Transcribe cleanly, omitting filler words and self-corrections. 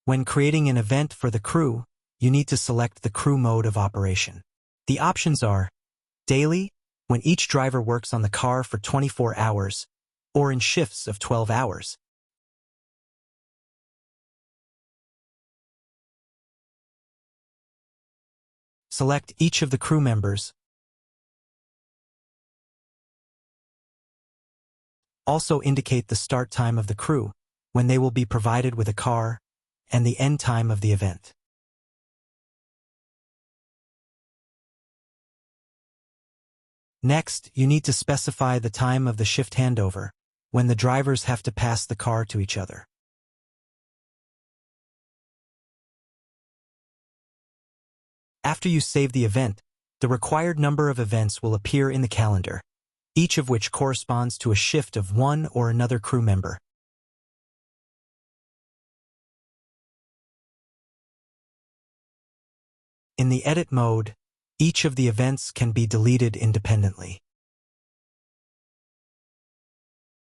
When creating an event for the crew, you need to select the crew mode of operation. The options are daily, when each driver works on the car for 24 hours, or in shifts of 12 hours. Select each of the crew members. Also indicate the start time of the crew, when they will be provided with a car, and the end time of the event. Next, you need to specify the time of the shift handover, when the drivers have to pass the car to each other. After you save the event, the required number of events will appear in the calendar, each of which corresponds to a shift of one or another crew member. In the edit mode, each of the events can be deleted independently.